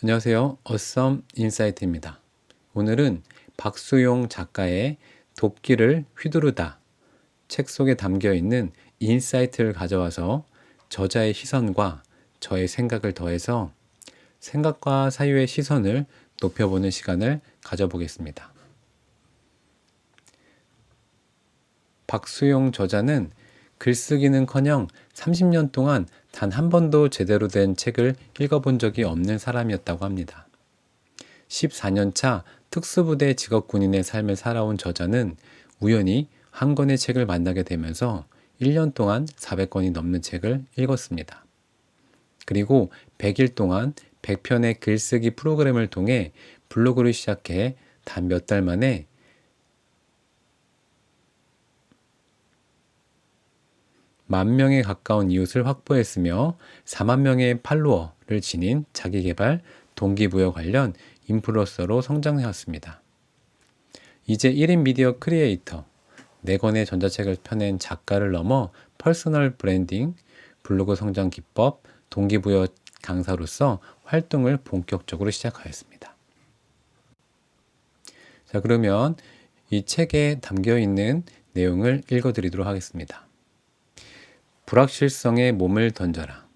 안녕하세요. 어썸 인사이트입니다. 오늘은 박수용 작가의 돕기를 휘두르다 책 속에 담겨 있는 인사이트를 가져와서 저자의 시선과 저의 생각을 더해서 생각과 사유의 시선을 높여보는 시간을 가져보겠습니다. 박수용 저자는 글쓰기는커녕 30년 동안 단 한 번도 제대로 된 책을 읽어본 적이 없는 사람이었다고 합니다. 14년 차 특수부대 직업군인의 삶을 살아온 저자는 우연히 한 권의 책을 만나게 되면서 1년 동안 400권이 넘는 책을 읽었습니다. 그리고 100일 동안 100편의 글쓰기 프로그램을 통해 블로그를 시작해 단 몇 달 만에 10,000명에 가까운 이웃을 확보했으며 4만 명의 팔로워를 지닌 자기계발, 동기부여 관련 인플루언서로 성장해왔습니다. 이제 1인 미디어 크리에이터, 4권의 전자책을 펴낸 작가를 넘어 퍼스널 브랜딩, 블로그 성장 기법, 동기부여 강사로서 활동을 본격적으로 시작하였습니다. 자, 그러면 이 책에 담겨 있는 내용을 읽어드리도록 하겠습니다. 불확실성에 몸을 던져라.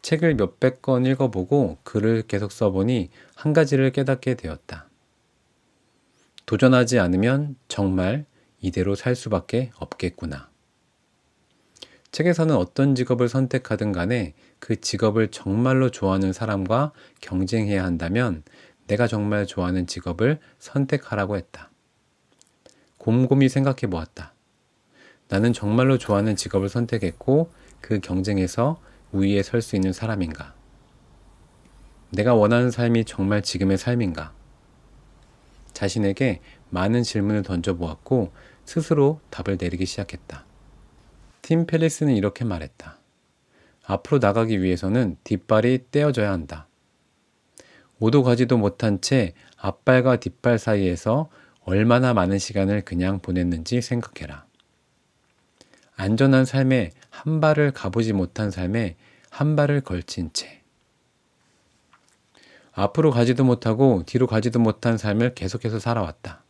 책을 몇백 권 읽어보고 글을 계속 써보니 한 가지를 깨닫게 되었다. 도전하지 않으면 정말 이대로 살 수밖에 없겠구나. 책에서는 어떤 직업을 선택하든 간에 그 직업을 정말로 좋아하는 사람과 경쟁해야 한다면 내가 정말 좋아하는 직업을 선택하라고 했다. 곰곰이 생각해 보았다. 나는 정말로 좋아하는 직업을 선택했고 그 경쟁에서 우위에 설 수 있는 사람인가? 내가 원하는 삶이 정말 지금의 삶인가? 자신에게 많은 질문을 던져보았고 스스로 답을 내리기 시작했다. 팀 펠리스는 이렇게 말했다. 앞으로 나가기 위해서는 뒷발이 떼어져야 한다. 오도 가지도 못한 채 앞발과 뒷발 사이에서 얼마나 많은 시간을 그냥 보냈는지 생각해라. 안전한 삶에 한 발을 가보지 못한 삶에 한 발을 걸친 채 앞으로 가지도 못하고 뒤로 가지도 못한 삶을 계속해서 살아왔다.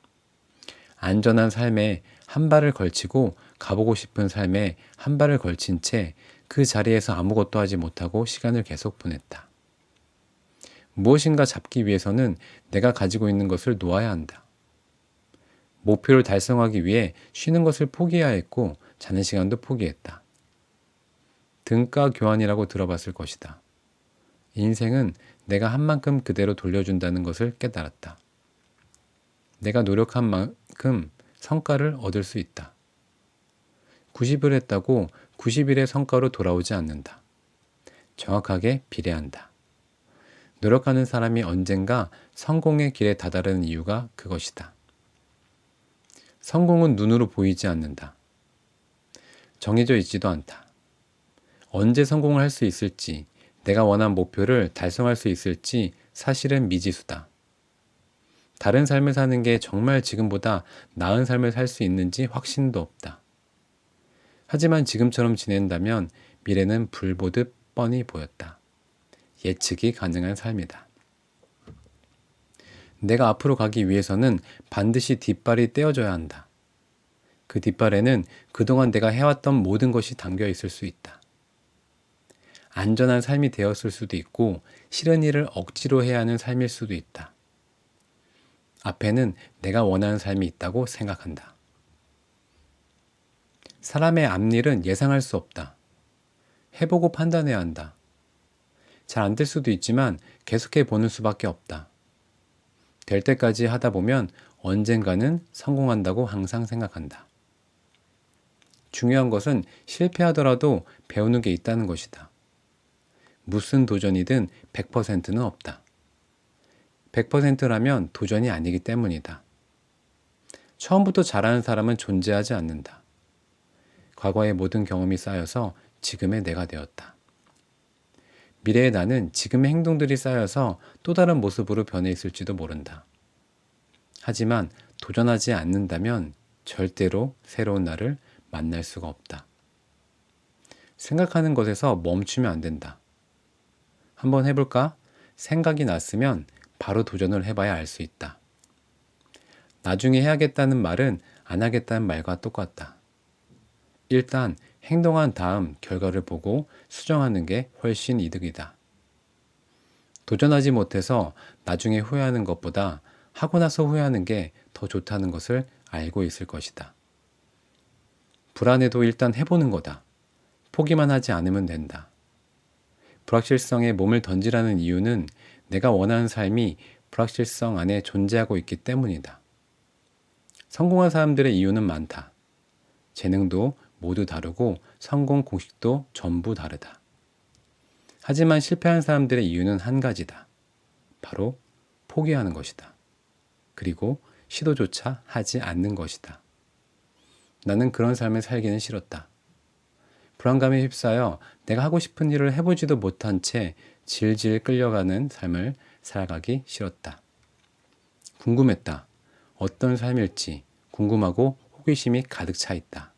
안전한 삶에 한 발을 걸치고 가보고 싶은 삶에 한 발을 걸친 채 그 자리에서 아무것도 하지 못하고 시간을 계속 보냈다. 무엇인가 잡기 위해서는 내가 가지고 있는 것을 놓아야 한다. 목표를 달성하기 위해 쉬는 것을 포기해야 했고 자는 시간도 포기했다. 등가 교환이라고 들어봤을 것이다. 인생은 내가 한 만큼 그대로 돌려준다는 것을 깨달았다. 내가 노력한 만큼 성과를 얻을 수 있다. 90을 했다고 90일의 성과로 돌아오지 않는다. 정확하게 비례한다. 노력하는 사람이 언젠가 성공의 길에 다다르는 이유가 그것이다. 성공은 눈으로 보이지 않는다. 정해져 있지도 않다. 언제 성공을 할 수 있을지, 내가 원한 목표를 달성할 수 있을지 사실은 미지수다. 다른 삶을 사는 게 정말 지금보다 나은 삶을 살 수 있는지 확신도 없다. 하지만 지금처럼 지낸다면 미래는 불 보듯 뻔히 보였다. 예측이 가능한 삶이다. 내가 앞으로 가기 위해서는 반드시 뒷발이 떼어져야 한다. 그 뒷발에는 그동안 내가 해왔던 모든 것이 담겨 있을 수 있다. 안전한 삶이 되었을 수도 있고 싫은 일을 억지로 해야 하는 삶일 수도 있다. 앞에는 내가 원하는 삶이 있다고 생각한다. 사람의 앞일은 예상할 수 없다. 해보고 판단해야 한다. 잘 안 될 수도 있지만 계속해 보는 수밖에 없다. 될 때까지 하다 보면 언젠가는 성공한다고 항상 생각한다. 중요한 것은 실패하더라도 배우는 게 있다는 것이다. 무슨 도전이든 100%는 없다. 100%라면 도전이 아니기 때문이다. 처음부터 잘하는 사람은 존재하지 않는다. 과거의 모든 경험이 쌓여서 지금의 내가 되었다. 미래의 나는 지금의 행동들이 쌓여서 또 다른 모습으로 변해 있을지도 모른다. 하지만 도전하지 않는다면 절대로 새로운 나를 만날 수가 없다. 생각하는 것에서 멈추면 안 된다. 한번 해볼까? 생각이 났으면 바로 도전을 해봐야 알 수 있다. 나중에 해야겠다는 말은 안 하겠다는 말과 똑같다. 일단 행동한 다음 결과를 보고 수정하는 게 훨씬 이득이다. 도전하지 못해서 나중에 후회하는 것보다 하고 나서 후회하는 게 더 좋다는 것을 알고 있을 것이다. 불안해도 일단 해보는 거다. 포기만 하지 않으면 된다. 불확실성에 몸을 던지라는 이유는 내가 원하는 삶이 불확실성 안에 존재하고 있기 때문이다. 성공한 사람들의 이유는 많다. 재능도 모두 다르고 성공 공식도 전부 다르다. 하지만 실패한 사람들의 이유는 한 가지다. 바로 포기하는 것이다. 그리고 시도조차 하지 않는 것이다. 나는 그런 삶을 살기는 싫었다. 불안감에 휩싸여 내가 하고 싶은 일을 해보지도 못한 채 질질 끌려가는 삶을 살아가기 싫었다. 궁금했다. 어떤 삶일지 궁금하고 호기심이 가득 차 있다.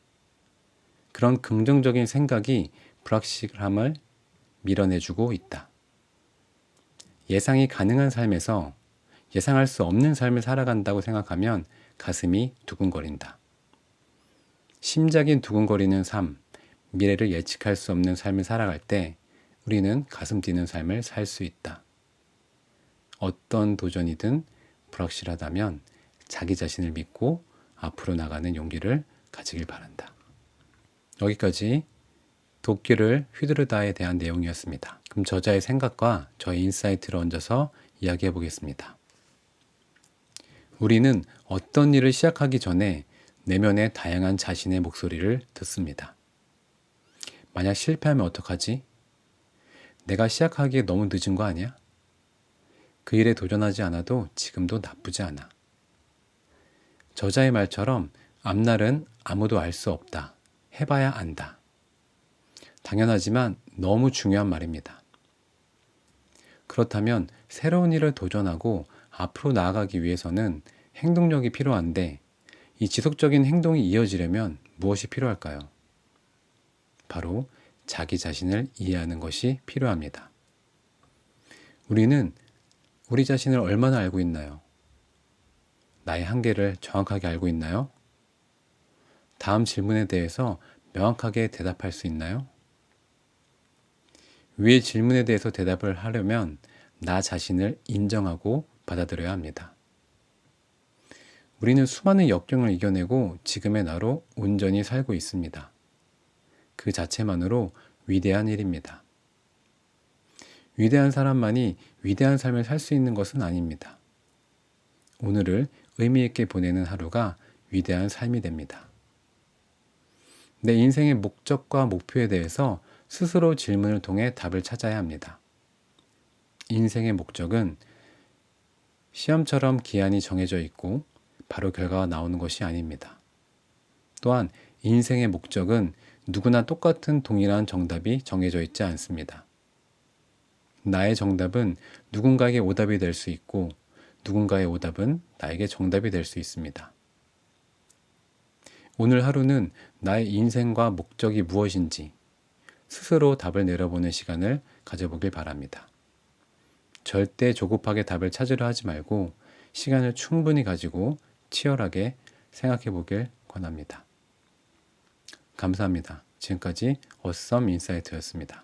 그런 긍정적인 생각이 불확실함을 밀어내주고 있다. 예상이 가능한 삶에서 예상할 수 없는 삶을 살아간다고 생각하면 가슴이 두근거린다. 심장이 두근거리는 삶, 미래를 예측할 수 없는 삶을 살아갈 때 우리는 가슴 뛰는 삶을 살 수 있다. 어떤 도전이든 불확실하다면 자기 자신을 믿고 앞으로 나가는 용기를 가지길 바란다. 여기까지 도끼를 휘두르다에 대한 내용이었습니다. 그럼 저자의 생각과 저의 인사이트를 얹어서 이야기해 보겠습니다. 우리는 어떤 일을 시작하기 전에 내면의 다양한 자신의 목소리를 듣습니다. 만약 실패하면 어떡하지? 내가 시작하기에 너무 늦은 거 아니야? 그 일에 도전하지 않아도 지금도 나쁘지 않아. 저자의 말처럼 앞날은 아무도 알 수 없다. 해봐야 안다. 당연하지만 너무 중요한 말입니다. 그렇다면 새로운 일을 도전하고 앞으로 나아가기 위해서는 행동력이 필요한데 이 지속적인 행동이 이어지려면 무엇이 필요할까요? 바로 자기 자신을 이해하는 것이 필요합니다. 우리는 우리 자신을 얼마나 알고 있나요? 나의 한계를 정확하게 알고 있나요? 다음 질문에 대해서 명확하게 대답할 수 있나요? 위의 질문에 대해서 대답을 하려면 나 자신을 인정하고 받아들여야 합니다. 우리는 수많은 역경을 이겨내고 지금의 나로 온전히 살고 있습니다. 그 자체만으로 위대한 일입니다. 위대한 사람만이 위대한 삶을 살 수 있는 것은 아닙니다. 오늘을 의미 있게 보내는 하루가 위대한 삶이 됩니다. 내 인생의 목적과 목표에 대해서 스스로 질문을 통해 답을 찾아야 합니다. 인생의 목적은 시험처럼 기한이 정해져 있고 바로 결과가 나오는 것이 아닙니다. 또한 인생의 목적은 누구나 똑같은 동일한 정답이 정해져 있지 않습니다. 나의 정답은 누군가에게 오답이 될 수 있고 누군가의 오답은 나에게 정답이 될 수 있습니다. 오늘 하루는 나의 인생과 목적이 무엇인지 스스로 답을 내려보는 시간을 가져보길 바랍니다. 절대 조급하게 답을 찾으려 하지 말고 시간을 충분히 가지고 치열하게 생각해 보길 권합니다. 감사합니다. 지금까지 어썸 인사이트였습니다.